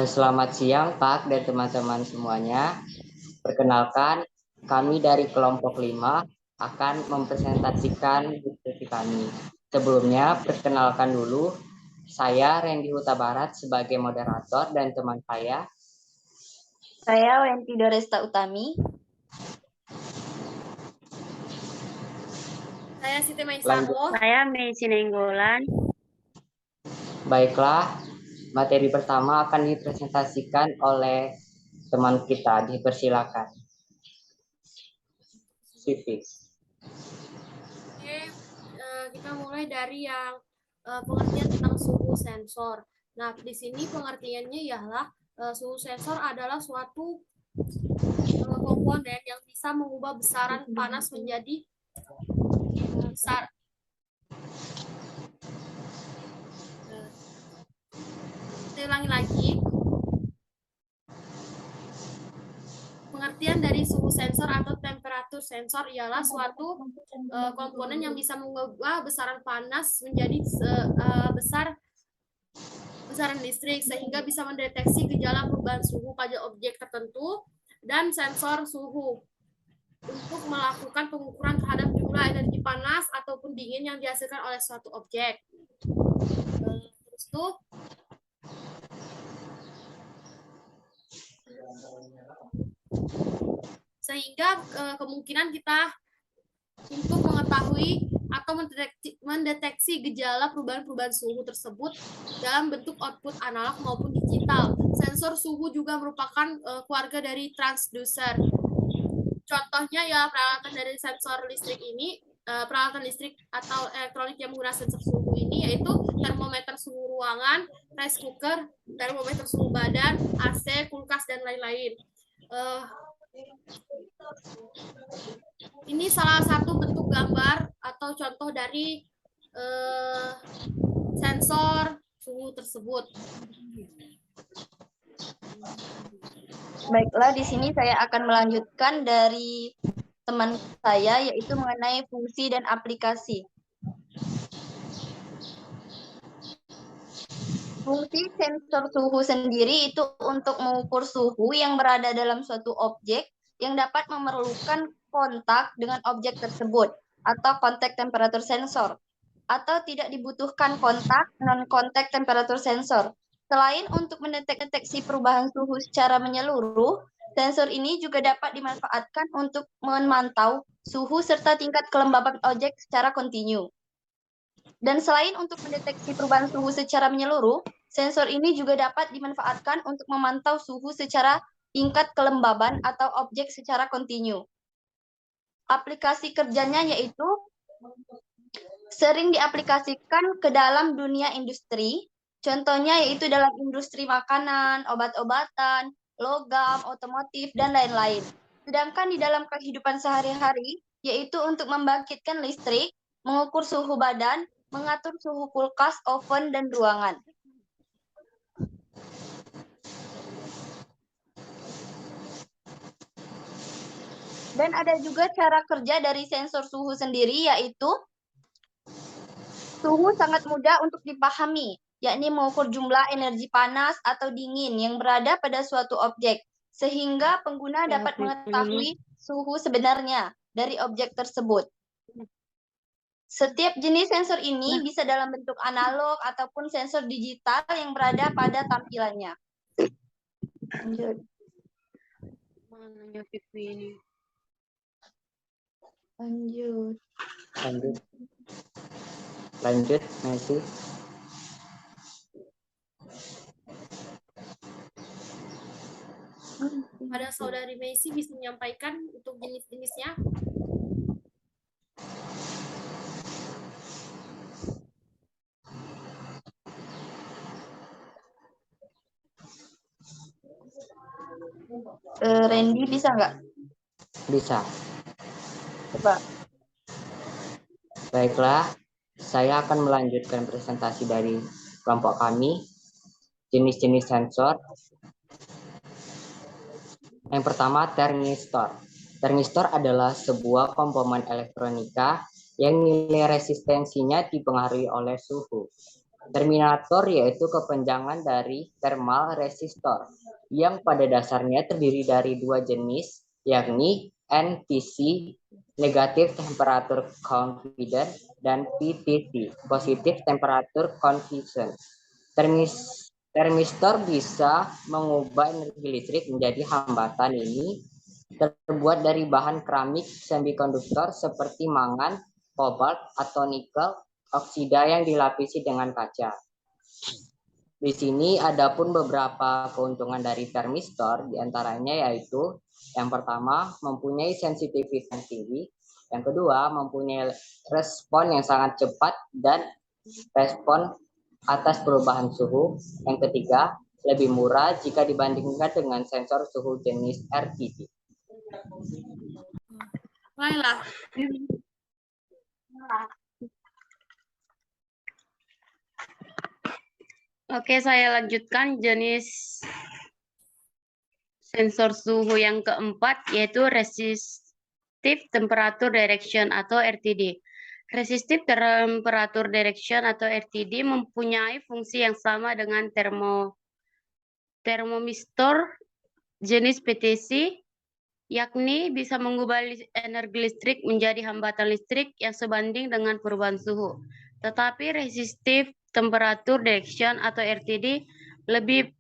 Selamat siang Pak dan teman-teman semuanya. Perkenalkan, kami dari kelompok 5 akan mempresentasikan diskusi kami. Sebelumnya, perkenalkan dulu, saya Randy Huta Barat sebagai moderator dan teman saya. Saya Wenti Doresta Utami. Saya Siti Maisarwo. Saya Messi Nenggolan. Baiklah, materi pertama akan dipresentasikan oleh teman kita. Dipersilakan. Siti. Oke, kita mulai dari yang pengertian tentang suhu sensor. Nah, di sini pengertiannya ialah suhu sensor adalah suatu komponen yang bisa mengubah besaran panas menjadi besar. Saya ulangi lagi. Pengertian dari suhu sensor atau temperatur sensor ialah suatu komponen yang bisa mengubah besaran panas menjadi besaran listrik sehingga bisa mendeteksi gejala perubahan suhu pada objek tertentu dan sensor suhu untuk melakukan pengukuran terhadap jumlah energi panas ataupun dingin yang dihasilkan oleh suatu objek. Terus itu sehingga kemungkinan kita untuk mengetahui atau mendeteksi gejala perubahan-perubahan suhu tersebut dalam bentuk output analog maupun digital. Sensor suhu juga merupakan keluarga dari transducer. Contohnya ya peralatan dari sensor listrik ini, peralatan listrik atau elektronik yang menggunakan sensor suhu ini yaitu termometer suhu ruangan, rice cooker, termometer suhu badan, AC, kulkas, dan lain-lain. Ini salah satu bentuk gambar atau contoh dari sensor suhu tersebut. Baiklah, di sini saya akan melanjutkan dari teman saya, yaitu mengenai fungsi dan aplikasi. Fungsi sensor suhu sendiri itu untuk mengukur suhu yang berada dalam suatu objek yang dapat memerlukan kontak dengan objek tersebut atau kontak temperatur sensor, atau tidak dibutuhkan kontak non-kontak temperatur sensor. Selain untuk mendeteksi perubahan suhu secara menyeluruh, sensor ini juga dapat dimanfaatkan untuk memantau suhu serta tingkat kelembaban objek secara kontinu. Dan selain untuk mendeteksi perubahan suhu secara menyeluruh, sensor ini juga dapat dimanfaatkan untuk memantau suhu secara tingkat kelembaban atau objek secara kontinu. Aplikasi kerjanya yaitu sering diaplikasikan ke dalam dunia industri, contohnya yaitu dalam industri makanan, obat-obatan, logam, otomotif, dan lain-lain. Sedangkan di dalam kehidupan sehari-hari, yaitu untuk membangkitkan listrik, mengukur suhu badan, mengatur suhu kulkas, oven, dan ruangan. Dan ada juga cara kerja dari sensor suhu sendiri, yaitu suhu sangat mudah untuk dipahami, yakni mengukur jumlah energi panas atau dingin yang berada pada suatu objek, sehingga pengguna dapat mengetahui suhu sebenarnya dari objek tersebut. Setiap jenis sensor ini bisa dalam bentuk analog ataupun sensor digital yang berada pada tampilannya. Lanjut. Mananya pipi ini. Lanjut, Messi. Pada saudari Messi bisa menyampaikan untuk jenis-jenisnya. Randy bisa nggak? Bisa. Coba. Baiklah, saya akan melanjutkan presentasi dari kelompok kami, jenis-jenis sensor. Yang pertama, termistor. Termistor adalah sebuah komponen elektronika yang nilai resistensinya dipengaruhi oleh suhu. Terminator yaitu kepanjangan dari thermal resistor yang pada dasarnya terdiri dari dua jenis, yakni NTC, negative temperature confident, dan PTC, positive temperature confiction. Termistor bisa mengubah energi listrik menjadi hambatan. Ini terbuat dari bahan keramik semikonduktor seperti mangan, kobalt, atau nikel oksida yang dilapisi dengan kaca. Di sini ada pun beberapa keuntungan dari termistor, diantaranya yaitu yang pertama mempunyai sensitivitas tinggi, yang kedua mempunyai respon yang sangat cepat dan respon atas perubahan suhu, yang ketiga lebih murah jika dibandingkan dengan sensor suhu jenis RTD. Baiklah. Oke, saya lanjutkan jenis sensor suhu yang keempat, yaitu Resistive Temperature Direction atau RTD. Resistive Temperature Direction atau RTD mempunyai fungsi yang sama dengan termomistor jenis PTC, yakni bisa mengubah energi listrik menjadi hambatan listrik yang sebanding dengan perubahan suhu. Tetapi Resistive Temperature Direction atau RTD lebih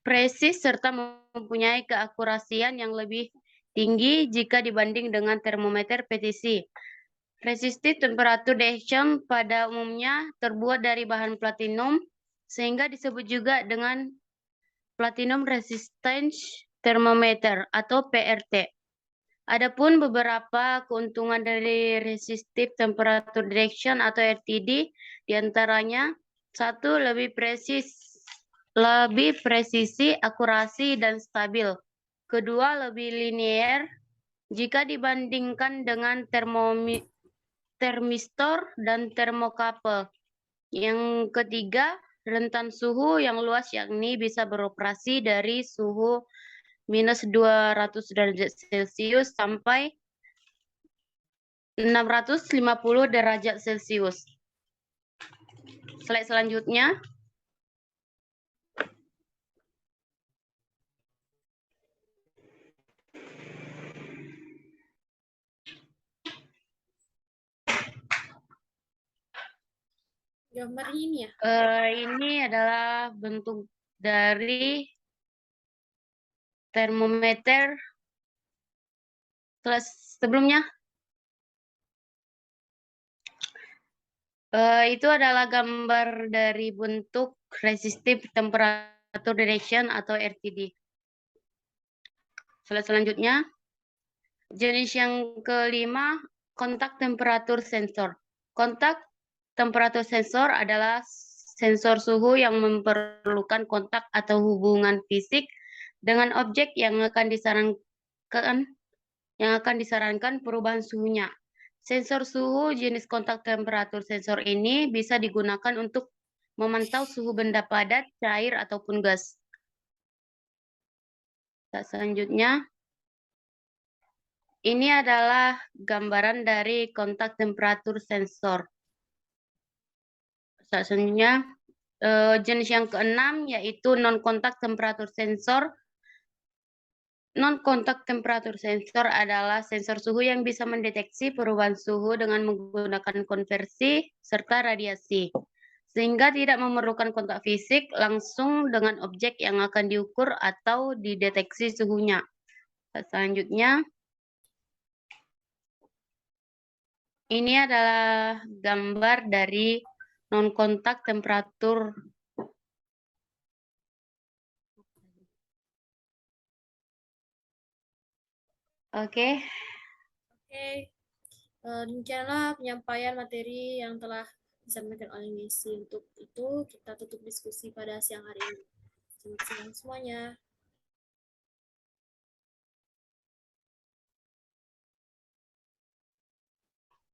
presis serta mempunyai keakurasian yang lebih tinggi jika dibanding dengan termometer PTC. Resistive Temperature Direction pada umumnya terbuat dari bahan platinum, sehingga disebut juga dengan Platinum Resistance Thermometer atau PRT. Adapun beberapa keuntungan dari Resistive Temperature Direction atau RTD, diantaranya satu, lebih presisi, akurasi, dan stabil. Kedua, lebih linear jika dibandingkan dengan termistor dan termokapel. Yang ketiga, rentan suhu yang luas, yakni bisa beroperasi dari suhu minus 200 derajat Celcius sampai 650 derajat Celcius. Slide selanjutnya. Gambar ini ya. Ini adalah bentuk dari termometer. Sebelumnya itu adalah gambar dari bentuk Resistive Temperature Direction atau RTD. Selanjutnya, jenis yang kelima, kontak temperatur sensor. Kontak temperatur sensor adalah sensor suhu yang memerlukan kontak atau hubungan fisik dengan objek yang akan disarankan perubahan suhunya. Sensor suhu jenis kontak temperatur sensor ini bisa digunakan untuk memantau suhu benda padat, cair, ataupun gas. Selanjutnya, ini adalah gambaran dari kontak temperatur sensor. Selanjutnya, jenis yang keenam yaitu non-kontak temperatur sensor. Non-kontak temperatur sensor adalah sensor suhu yang bisa mendeteksi perubahan suhu dengan menggunakan konversi serta radiasi, sehingga tidak memerlukan kontak fisik langsung dengan objek yang akan diukur atau dideteksi suhunya. Selanjutnya, ini adalah gambar dari non-kontak temperatur. Oke. Demikianlah penyampaian materi yang telah disampaikan oleh Missy. Untuk itu, kita tutup diskusi pada siang hari ini. Selamat siang semuanya.